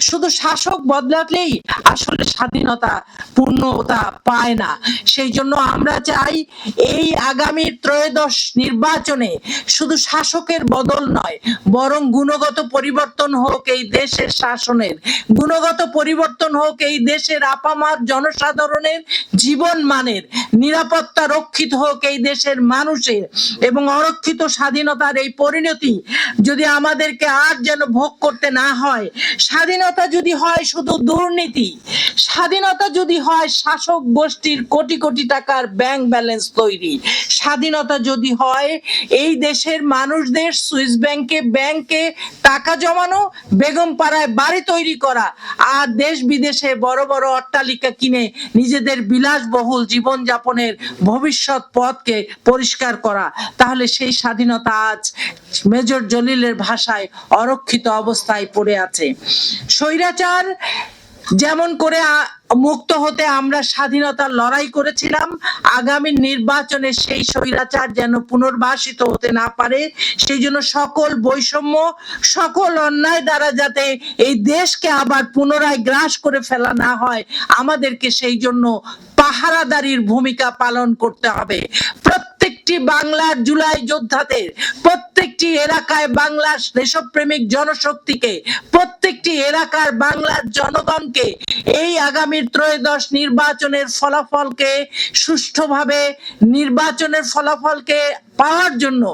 শুধু শাসক বদলালেই আসলে স্বাধীনতা পূর্ণতা পায় না। সেই জন্য আমরা চাই এই আগামী ত্রয়োদশ নির্বাচনে শুধু শাসকের বদল নয়, বরং গুণগত পরিবর্তন হোক এই দেশের শাসনের, গুণগত পরিবর্তন হোক এই দেশের আপামার জনসাধারণের জীবন মানের, নিরাপত্তা রক্ষিত হোক এই দেশের মানুষের, এবং অরক্ষিত স্বাধীনতার এই পরিণতি যদি আমাদেরকে আর যেন ভোগ করতে না হয়। স্বাধীনতা যদি হয় শুধু দুর্নীতি, স্বাধীনতা যদি হয় শাসক গোষ্ঠীর কোটি কোটি টাকার ব্যাংক ব্যালেন্স তৈরি, স্বাধীনতা যদি হয় এই দেশের মানুষদের সুইস ব্যাংকে টাকা জমানো, বেগম পাড়ায় বাড়ি তৈরি করা, আর দেশ বিদেশে বড় বড় অট্টালিকা কিনে নিজেদের বিলাসবহুল জীবনযাপনের ভবিষ্যৎ পথকে পরিষ্কার করা, তাহলে সেই স্বাধীনতা আজ মেজর জলিলের ভাষায় অরক্ষিত অবস্থায় পড়ে আছে। স্বৈরাচার যেমন করে মুক্ত হতে আমরা স্বাধীনতার লড়াই করেছিলাম, আগামী নির্বাচনে সেই স্বৈরাচার যেন পুনর্বাসিত হতে না পারে, সেই জন্য সকল বৈষম্য, সকল অন্যায় দ্বারা যাতে এই দেশকে আবার পুনরায় গ্রাস করে ফেলা না হয়, আমাদেরকে সেই জন্য পাহারাদারির ভূমিকা পালন করতে হবে। প্রত্যেকটি বাংলার জুলাই যোদ্ধাদের, প্রত্যেকটি এলাকায় বাংলার দেশপ্রেমিক জনশক্তিকে, প্রত্যেকটি এলাকার বাংলার জনগণকে এই আগামী ত্রয়োদশ নির্বাচনের ফলাফলকে সুষ্ঠুভাবে নির্বাচনের ফলাফলকে পাওয়ার জন্য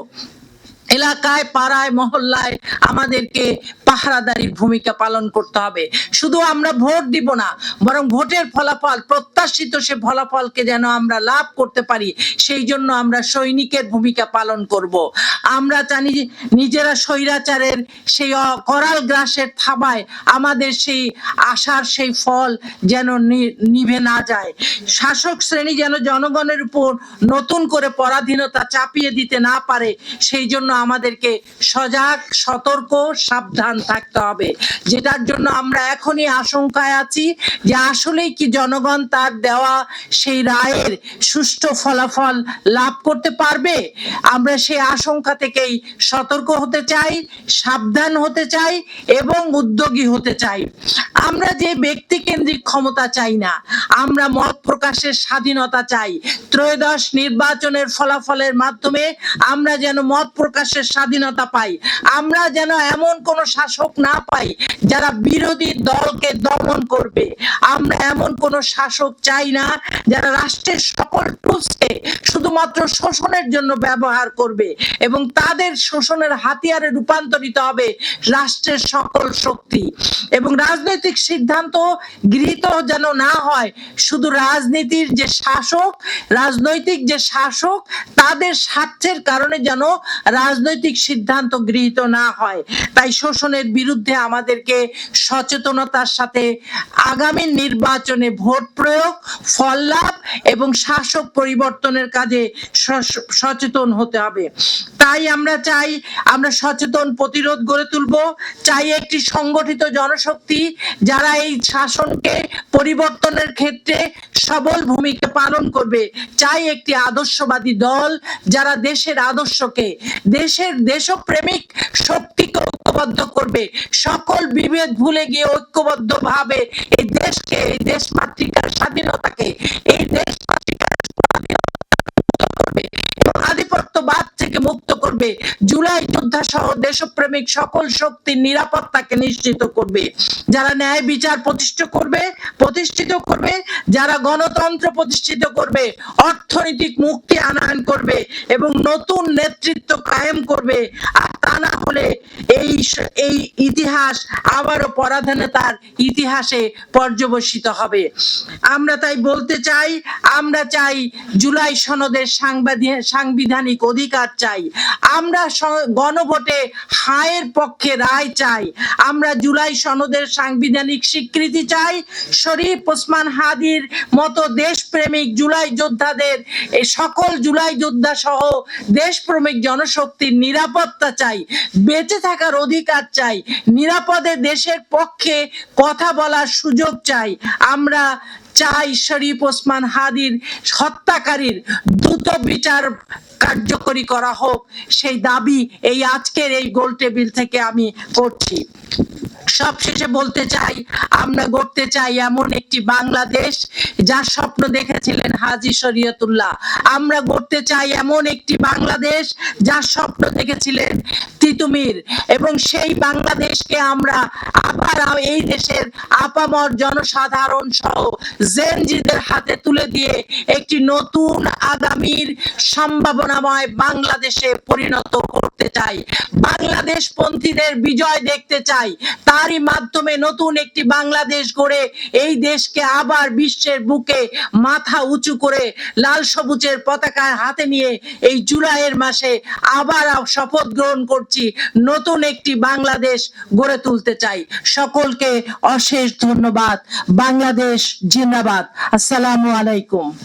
এলাকায় পাড়ায় মহল্লায় আমাদেরকে পাহারাদারির ভূমিকা পালন করতে হবে। শুধু আমরা ভোট দিব না, বরং ভোটের ফলাফল প্রত্যাশিত সে ফলাফলকে যেন আমরা লাভ করতে পারি, সেই জন্য আমরা সৈনিকের ভূমিকা পালন করব। আমরা জানি নিজেরা স্বৈরাচারের সেই করাল গ্রাসের থাবায় আমাদের সেই আশার সেই ফল যেন নিভে না যায়, শাসক শ্রেণী যেন জনগণের উপর নতুন করে পরাধীনতা চাপিয়ে দিতে না পারে, সেই জন্য আমাদেরকে সজাগ, সতর্ক, সাবধান থাকতে হবে। যেটার জন্য আমরা এখনই আশঙ্কায় আছি যে আসলেই কি জনগণ তার দেওয়া সেই রায়ের সুষ্ঠু ফলাফল লাভ করতে পারবে। আমরা সেই আশঙ্কা থেকেই সতর্ক হতে চাই, সাবধান হতে চাই এবং উদ্যোগী হতে চাই। আমরা যে ব্যক্তি কেন্দ্রিক ক্ষমতা চাই না, আমরা মত প্রকাশের স্বাধীনতা চাই। ত্রয়োদশ নির্বাচনের ফলাফলের মাধ্যমে আমরা যেন মত প্রকাশের স্বাধীনতা পাই, আমরা যেন এমন কোন শাসক না পাই যারা বিরোধী দলকে দমন করবে। আমরা এমন কোন শাসক চাই না যারা রাষ্ট্রের সকল টুলসকে শুধুমাত্র শোষণের জন্য ব্যবহার করবে এবং তাদের শোষণের হাতিয়ারে রূপান্তরিত হবে রাষ্ট্রের সকল শক্তি। এবং রাজনৈতিক সিদ্ধান্ত গৃহীত যেন না হয় শুধু রাজনীতির যে শাসক, রাজনৈতিক যে শাসক তাদের স্বার্থের কারণে যেন রাজনৈতিক সিদ্ধান্ত গৃহীত না হয়। তাই শোষণের বিরুদ্ধে আমাদেরকে সচেতনতার সাথে আগামী নির্বাচনে ভোট প্রয়োগ, ফল লাভ এবং শাসক পরিবর্তনের কাজে সচেতন হতে হবে। তাই আমরা চাই আমরা সচেতন প্রতিরোধ গড়ে তুলব, চাই একটি সংগঠিত জনশক্তি যারা এই শাসনকে পরিবর্তনের ক্ষেত্রে সবল ভূমিকা পালন করবে, চাই একটি আদর্শবাদী দল যারা দেশের আদর্শকে, দেশের দেশপ্রেমিক শক্তিকে ঐক্যবদ্ধ করবে, সকল বিভেদ ভুলে গিয়ে ঐক্যবদ্ধ ভাবে এই দেশকে, এই দেশ মাতৃকার স্বাধীনতাকে, এই দেশ মাতৃকার আধিপত্যবাদ থেকে মুক্ত করবে, জুলাই যোদ্ধা সহ দেশপ্রেমিক সকল শক্তির নিরাপত্তাকে নিশ্চিত করবে, যারা ন্যায় বিচার প্রতিষ্ঠিত করবে, যারা গণতন্ত্র প্রতিষ্ঠিত করবে, অর্থনৈতিক মুক্তি আনয়ন করবে এবং নতুন নেতৃত্ব কায়েম করবে। আর তা না হলে এই ইতিহাস আবারও পরাধীনতার ইতিহাসে পর্যবসিত হবে। আমরা তাই বলতে চাই, আমরা চাই জুলাই সনদের সাংবিধানিক অধিকার চাই, আমরা গণভোটে হায়ের পক্ষে রায় চাই, আমরা জুলাই সনদের সাংবিধানিক স্বীকৃতি চাই, শরীফ ওসমান হাদির মতো দেশপ্রেমিক জুলাই যোদ্ধাদের, এই সকল জুলাই যোদ্ধা সহ দেশপ্রেমিক জনশক্তির নিরাপত্তা চাই, বেঁচে থাকার অধিকার চাই, নিরাপদে দেশের পক্ষে কথা বলার সুযোগ চাই। আমরা চাই শরীফ ওসমান হাদির হত্যাকারীর দ্রুত বিচার কার্যকরী করা হোক, সেই দাবি এই আজকের এই গোল টেবিল থেকে আমি করছি। সবশেষে বলতে চাই, আমরা গড়তে চাই এমন একটি বাংলাদেশ যার স্বপ্ন দেখেছিলেন হাজী শরীয়তুল্লাহ। আমরা গড়তে চাই এমন একটি বাংলাদেশ যার স্বপ্ন দেখেছিলেন তিতুমির, এবং সেই বাংলাদেশকে আমরা আবার এই দেশের আপামর জনসাধারণ সহ জেনজিদের হাতে তুলে দিয়ে একটি নতুন আগামীর সম্ভাবনাময় বাংলাদেশে পরিণত করতে চাই। বাংলাদেশ পন্থীদের বিজয় দেখতে চাই, তারই মাধ্যমে নতুন একটি বাংলাদেশ গড়ে এই দেশকে আবার বিশ্বের বুকে মাথা উঁচু করে লাল সবুজের পতাকা হাতে নিয়ে এই জুলাইয়ের মাসে আবার শপথ গ্রহণ করছি, নতুন একটি বাংলাদেশ গড়ে তুলতে চাই। সকলকে অশেষ ধন্যবাদ। বাংলাদেশ জিন্দাবাদ। আসসালামু আলাইকুম।